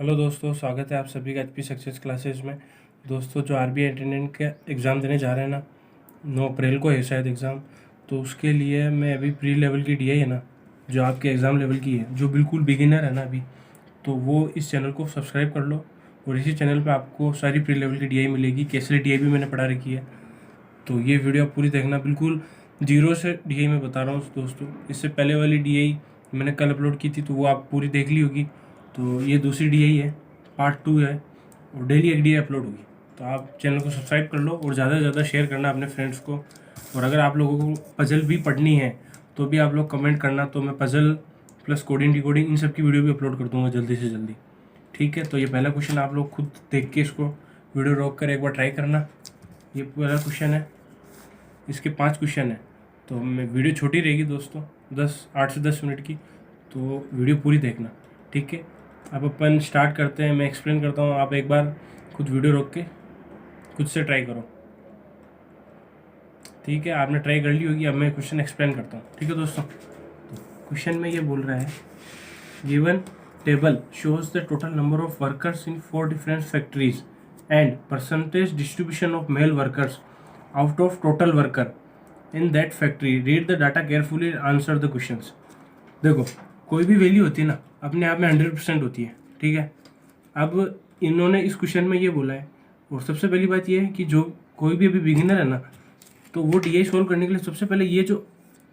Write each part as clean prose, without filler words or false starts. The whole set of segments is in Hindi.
हेलो दोस्तों, स्वागत है आप सभी का एचपी सक्सेस क्लासेस में। दोस्तों, जो आरबीआई अटेंडेंट का एग्ज़ाम देने जा रहे हैं ना, 9 अप्रैल को है शायद एग्ज़ाम। तो उसके लिए मैं अभी प्री लेवल की डीआई है ना, जो आपके एग्ज़ाम लेवल की है, जो बिल्कुल बिगिनर है ना अभी, तो वो इस चैनल को सब्सक्राइब कर लो। और इसी चैनल पर आपको सारी प्री लेवल की डीआई मिलेगी। कैसे डीआई भी मैंने पढ़ा रखी है, तो ये वीडियो आप पूरी देखना। बिल्कुल जीरो से डीआई मैं बता रहा हूँ दोस्तों। इससे पहले वाली डीआई मैंने कल अपलोड की थी, तो वो आप पूरी देख ली होगी। तो ये दूसरी डीआई है, पार्ट 2 है, और डेली एक डीआई अपलोड होगी। तो आप चैनल को सब्सक्राइब कर लो और ज़्यादा से ज़्यादा शेयर करना अपने फ्रेंड्स को। और अगर आप लोगों को पजल भी पढ़नी है तो भी आप लोग कमेंट करना, तो मैं पजल प्लस कोडिंग डिकोडिंग इन सब की वीडियो भी अपलोड कर दूँगा जल्दी से जल्दी। ठीक है, तो ये पहला क्वेश्चन आप लोग खुद देख के इसको वीडियो रोक कर एक बार ट्राई करना। ये पहला क्वेश्चन है, इसके 5 क्वेश्चन है। तो मैं वीडियो छोटी रहेगी दोस्तों, 8 से 10 मिनट की, तो वीडियो पूरी देखना। ठीक है, अब अपन स्टार्ट करते हैं। मैं एक्सप्लेन करता हूँ, आप एक बार खुद वीडियो रोक के खुद से ट्राई करो। ठीक है, आपने ट्राई कर ली होगी। अब मैं क्वेश्चन एक्सप्लेन करता हूँ। ठीक है दोस्तों, क्वेश्चन में ये बोल रहा है, given table shows the total number of workers in 4 different factories and percentage distribution of male workers out of total worker in that factory. Read the data carefully and answer the questions. देखो, कोई भी वैल्यू होती है ना, अपने आप में 100% होती है। ठीक है, अब इन्होंने इस क्वेश्चन में ये बोला है। और सबसे पहली बात ये है कि जो कोई भी अभी बिगिनर है ना, तो वो डीआई सोल्व करने के लिए सबसे पहले ये जो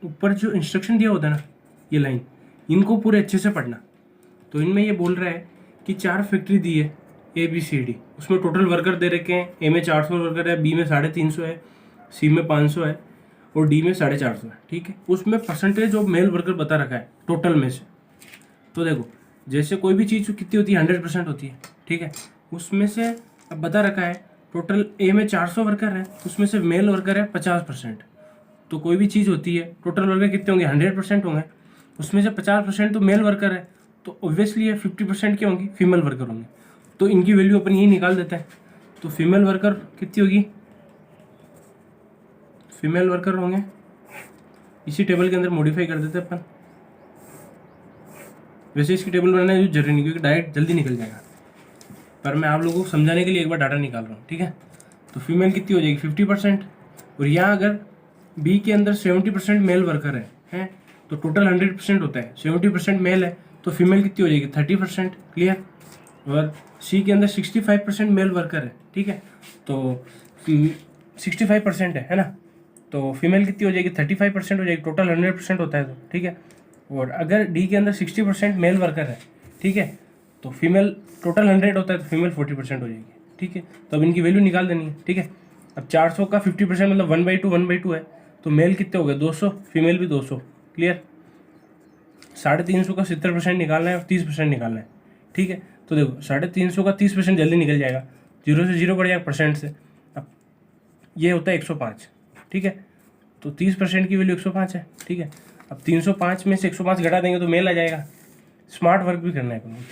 ऊपर जो इंस्ट्रक्शन दिया होता है ना, ये लाइन, इनको पूरे अच्छे से पढ़ना। तो इनमें ये बोल रहा है कि 4 फैक्ट्री दी है, ABCD। उसमें टोटल वर्कर दे रखे हैं। ए में 400 वर्कर है, बी में 350 है, सी में 500 है, और डी में 450 है। ठीक है, उसमें परसेंटेज ऑफ मेल वर्कर बता रखा है टोटल में से। तो देखो, जैसे कोई भी चीज़ कितनी होती है, 100% होती है। ठीक है, उसमें से अब बता रखा है टोटल ए में 400 वर्कर है, उसमें से मेल वर्कर है 50%। तो कोई भी चीज़ होती है, टोटल वर्कर कितने होंगे, 100% होंगे, उसमें से 50% तो मेल वर्कर है, तो ऑब्वियसली ये 50% क्या होंगी, फीमेल वर्कर होंगे। तो इनकी वैल्यू अपन यही निकाल देते हैं। तो फीमेल वर्कर कितनी होगी, फीमेल वर्कर होंगे, इसी टेबल के अंदर मॉडिफाई कर देते हैं अपन। वैसे इसकी टेबल बनाना जरूरी नहीं, क्योंकि डायरेक्ट जल्दी निकल जाएगा, पर मैं आप लोगों को समझाने के लिए एक बार डाटा निकाल रहा हूँ। ठीक है, तो फीमेल कितनी हो जाएगी, 50%। और यहाँ अगर बी के अंदर 70% मेल वर्कर है तो टोटल 100% होता है, 70% मेल है, तो फीमेल कितनी हो जाएगी, 30%। क्लियर। और सी के अंदर 65% मेल वर्कर है। ठीक है, तो 65% है ना, तो फीमेल कितनी हो जाएगी, 35% हो जाएगी। टोटल 100% होता है तो। ठीक है, और अगर डी के अंदर 60% मेल वर्कर है, ठीक है, तो फीमेल टोटल 100 होता है, तो फीमेल 40% हो जाएगी। ठीक है, तो अब इनकी वैल्यू निकाल देनी है। ठीक है, अब 400 का 50% मतलब 1/2 है, तो मेल कितने हो गए, 200, फीमेल भी 200। क्लियर। 350 का 70% निकालना है और 30% निकालना है। ठीक है, तो देखो 350 का 30% जल्दी निकल जाएगा, 0 से 0 कट जाएगा परसेंट से। अब ये होता है 105। ठीक है, तो 30% की वैल्यू 105 है। ठीक है, अब 305 में से 105 घटा देंगे तो मेल आ जाएगा। स्मार्ट वर्क भी करना है अपन को।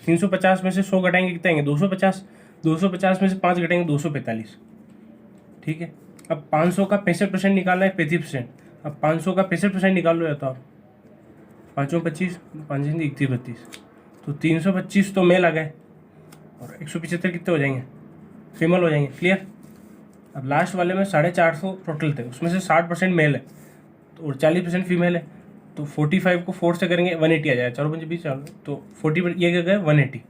350 में से 100 घटाएंगे, कितने आएंगे, 250। 250 में से 5 घटाएंगे, 245। ठीक है, अब 500 का 65% निकालना है, 35%। अब 500 का 65% निकाल लो या तो आप 5 25, 5 31 32, तो 325 तो मेल आ गए, और 175 कितने हो जाएंगे, फीमेल हो जाएंगे। क्लियर। अब लास्ट वाले में 450 टोटल थे, उसमें से 60% मेल है और 40% फीमेल है, तो 45 को 4 से करेंगे 180 आ जाएगा। 4 5 20, तो 40 ये क्या गए 180,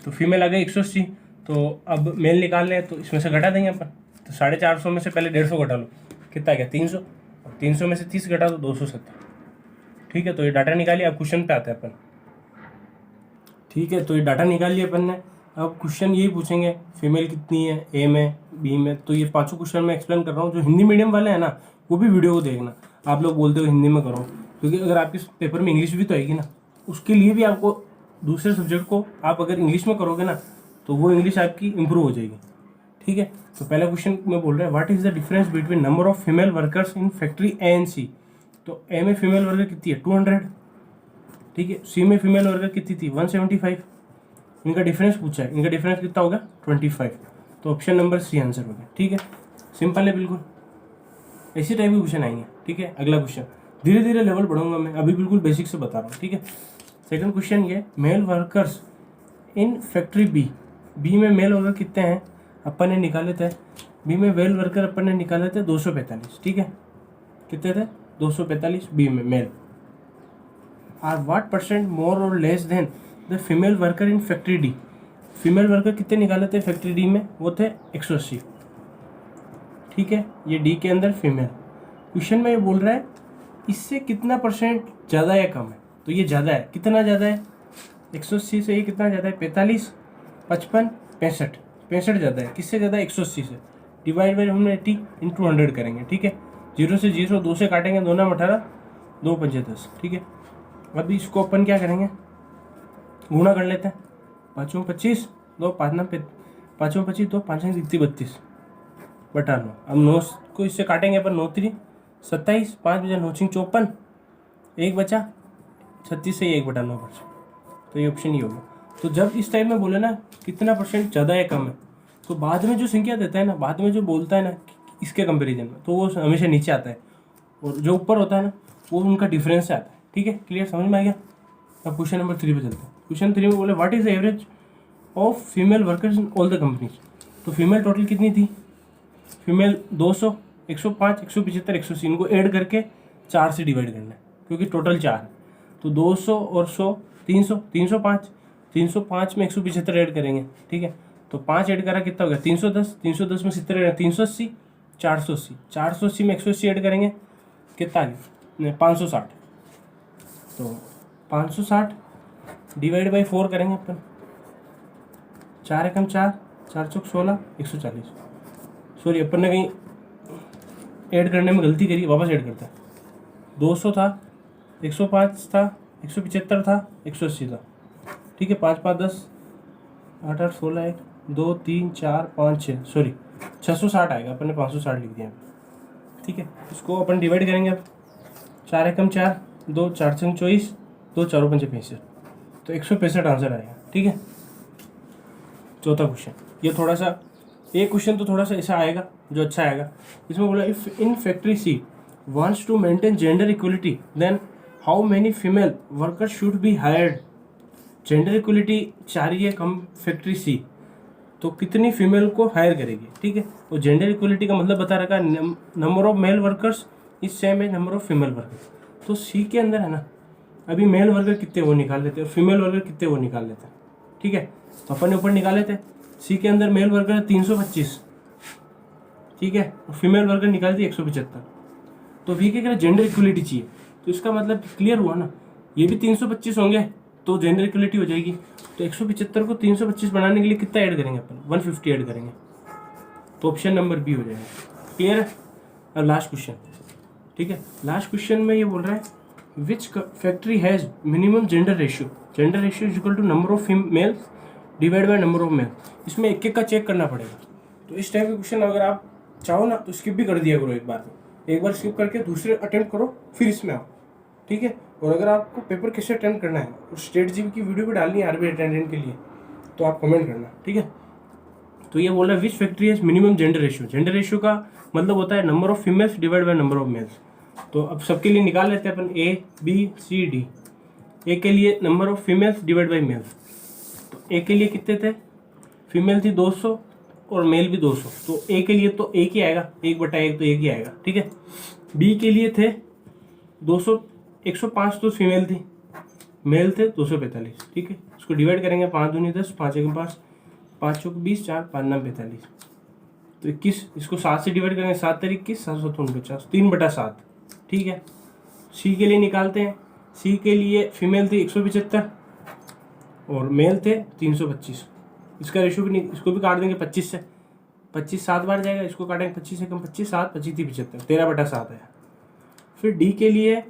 तो फीमेल आ गए 180। तो अब मेल निकालने हैं, तो इसमें से घटा देंगे अपन। तो 450 में से पहले 150 घटा लो, कितना गया 300। अब 300 में से 30 घटा तो 270। ठीक है, तो ये डाटा निकालिए। अब क्वेश्चन पे आते हैं अपन। ठीक है, तो ये डाटा निकाल लिया अपन ने। अब क्वेश्चन यही पूछेंगे, फीमेल कितनी है ए में, बी में। तो ये 5 क्वेश्चन मैं एक्सप्लेन कर रहा हूँ। जो हिंदी मीडियम वाले हैं ना, वो भी वीडियो को देखना। आप लोग बोलते हो हिंदी में करो, क्योंकि अगर आपके पेपर में इंग्लिश भी तो आएगी ना, उसके लिए भी आपको दूसरे सब्जेक्ट को आप अगर इंग्लिश में करोगे ना, तो वो इंग्लिश आपकी इंप्रूव हो जाएगी। ठीक है, तो पहला क्वेश्चन में बोल रहा है, what is the difference between number of female workers in factory A and C. तो ए में फीमेल वर्कर कितनी है, 200। ठीक है, सी में फीमेल वर्कर कितनी थी, 175। इनका डिफरेंस पूछा है, इनका डिफरेंस कितना होगा, 25। तो ऑप्शन नंबर सी आंसर हो गया। ठीक है, सिंपल है बिल्कुल, इसी टाइप के क्वेश्चन आएंगे। ठीक है, अगला क्वेश्चन धीरे धीरे लेवल बढ़ाऊंगा मैं, अभी बिल्कुल बेसिक से बता रहा हूँ। ठीक है, सेकंड क्वेश्चन ये, male workers in factory B में मेल वर्कर कितने हैं अपन ने निकाले थे, बी में मेल वर्कर अपन ने निकाले थे 245, ठीक है, कितने थे 245 बी में male. Are what percent more और less than the female worker in factory D, female worker कितने निकाले थे फैक्ट्री डी में, वो थे 180, ठीक है, ये डी के अंदर फीमेल। क्वेश्चन में ये बोल रहा है इससे कितना परसेंट ज़्यादा या कम है, तो ये ज़्यादा है, कितना ज़्यादा है 180 से, ये कितना ज़्यादा है 45, 55, 65, 65 ज़्यादा है, किससे ज़्यादा है 180 से, डिवाइड बाई हमने 80 इंटू 100 करेंगे, ठीक है, 0 से 0 2 से काटेंगे, 2 नाम 18, 2 पंजे 10, ठीक है। अभी इसको अपन क्या करेंगे, गुणा कर लेते हैं, 5 25, 2 5 ना 5 25, 2 5 32 बटा 9, अब 9 को इससे काटेंगे अपन, 9 3 27, 5 बजा 9 6 54, 1 बचा 36 से 1 बटा 9 बचा, तो ये ऑप्शन ही होगा। तो जब इस टाइप में बोले ना कितना परसेंट ज़्यादा या कम है, तो बाद में जो संख्या देता है ना, बाद में जो बोलता है ना इसके कंपेरिजन में, तो वो हमेशा नीचे आता है, और जो ऊपर होता है ना वो उनका डिफरेंस से आता है, ठीक है, क्लियर, समझ में आ गया। अब क्वेश्चन नंबर 3 पे चलते हैं। क्वेश्चन 3 में बोले what is the average of female workers in all the companies, तो फीमेल टोटल कितनी थी, फीमेल 200, 105, 175, 180, इनको ऐड करके 4 से डिवाइड करना है, क्योंकि टोटल 4 है, तो 200 और 100 300, 305, 305 में 175 ऐड करेंगे, ठीक है, तो 5 ऐड करा कितना हो गया 310, 310 में 70 ऐड 380, 480, 480 में 180 ऐड करेंगे कितना आ गया 560, तो 560 डिवाइड बाई 4 करेंगे अपन, 4 एकम 4, 4 चौक 16, 140, सॉरी अपन ने कहीं ऐड करने में गलती करी, वापस ऐड करते हैं, 200 था, 105 था, 175 था, 180 था, ठीक है, 5 5 10, 8 8 16, 1 2 3 4 5 6, सॉरी 660 आएगा, अपन ने 560 लिख दिया, ठीक है। इसको अपन डिवाइड करेंगे अब, 4 एकम 4, 2 4 छंग 24, 2 4 पंजे 65, तो 165 आंसर आएगा, ठीक है। चौथा क्वेश्चन, ये थोड़ा सा, एक क्वेश्चन तो थोड़ा सा ऐसा आएगा जो अच्छा आएगा, इसमें बोला if in factory C wants to maintain gender equality then how many female workers should be hired, gender equality चाह रही है कम फैक्ट्री सी, तो कितनी फीमेल को हायर करेगी, ठीक है, और जेंडर इक्वलिटी का मतलब बता रखा है number of mail workers is same है नंबर ऑफ फीमेल वर्कर्स, तो सी के अंदर है ना अभी मेल वर्कर कितने वो निकाल लेते हैं और फीमेल वर्कर कितने वो निकाल लेते हैं, ठीक है, तो अपन ने ऊपर निकाले थे, सी के अंदर मेल वर्कर है 325, ठीक है, और फीमेल वर्कर निकाल दी 175, तो वी के जेंडर इक्वलिटी चाहिए, तो इसका मतलब क्लियर हुआ ना, ये भी 325 होंगे तो जेंडर इक्वलिटी हो जाएगी, तो 175 को 325 बनाने के लिए कितना ऐड करेंगे अपन 150 ऐड करेंगे, तो ऑप्शन नंबर बी हो जाएगा, क्लियर है। अब लास्ट क्वेश्चन, ठीक है, लास्ट क्वेश्चन में ये बोल रहा है which factory has minimum gender ratio is equal to number of males divide by number of male, इसमें एक एक का चेक करना पड़ेगा, तो इस टाइप के क्वेश्चन अगर आप चाहो ना तो स्किप भी कर दिया करो, एक बार स्किप करके दूसरे अटेम्प्ट करो फिर इसमें आओ, ठीक है, और अगर आपको पेपर कैसे अटेम्प्ट करना है और स्टेट जीबी की वीडियो भी डालनी है आरबीआई अटेंडेंट के लिए, तो आप कमेंट करना, ठीक है। तो ये बोल रहा है which factory has minimum gender ratio का मतलब होता है number of females divide by number of males, तो अब सबके लिए निकाल लेते हैं अपन A B C D, A के लिए number of females divide by males, तो ए के लिए कितने थे, फीमेल थी 200 और मेल भी 200, तो ए के लिए तो एक ही आएगा, 1/1 तो एक ही आएगा, ठीक है। बी के लिए थे 200, 105 तो फीमेल थी, मेल थे 245, ठीक है, इसको डिवाइड करेंगे 5 दूनी 10, 5 एकम 5, 5 चौक 20, 4 5 नाम 45, तो 21, इसको 7 से डिवाइड करेंगे 7 तारीख 21, 7 49, 3/7, ठीक है। सी के लिए निकालते हैं, सी के लिए फीमेल थी 175 और मेल थे 325, इसका रेशियो भी नहीं, इसको भी काट देंगे 25 से, 25 7 बार जाएगा, इसको काटेंगे 25 से कम 25 7 25 थी 75, 13/7 है। फिर डी के लिए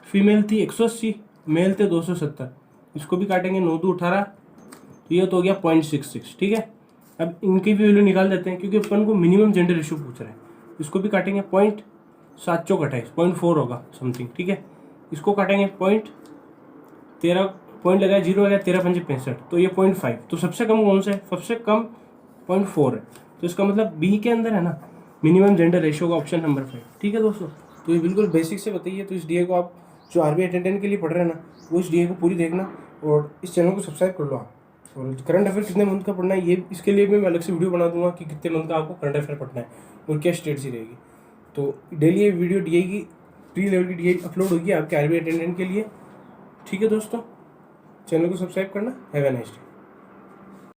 फीमेल थी 180, मेल थे 270, इसको भी काटेंगे 9 2 18, तो ये तो हो गया 0.66, ठीक है। अब इनकी भी वैल्यू निकाल देते हैं क्योंकि अपन को मिनिमम जेंडर रेशियो पूछ रहा है, इसको भी काटेंगे 0.7 चौक 28, 0.4 होगा समथिंग, ठीक है, इसको काटेंगे 0.13 पॉइंट लगाया 0 आ गया, 13 पंजे 65, तो ये 0.5, तो सबसे कम कौन सा है, सबसे कम 0.4 है, तो इसका मतलब बी के अंदर है ना मिनिमम जेंडर रेशियो का ऑप्शन नंबर 5, ठीक है दोस्तों। तो ये बिल्कुल बेसिक से बताइए, तो इस डीए को आप जो आरबीआई अटेंडेंट के लिए पढ़ रहे हैं ना वो इस डीए को पूरी देखना और इस चैनल को सब्सक्राइब कर लो आप। और करंट अफेयर कितने मंथ का पढ़ना है ये इसके लिए भी मैं अलग से वीडियो बना दूंगा कि कितने मंथ का आपको करंट अफेयर पढ़ना है और क्या स्टेट सी रहेगी। तो डेली ये वीडियो डीआई की प्री लेवल की डीआई अपलोड होगी आपके आरबीआई अटेंडेंट के लिए। ठीक है दोस्तों, चैनल को सब्सक्राइब करना। Have a nice day.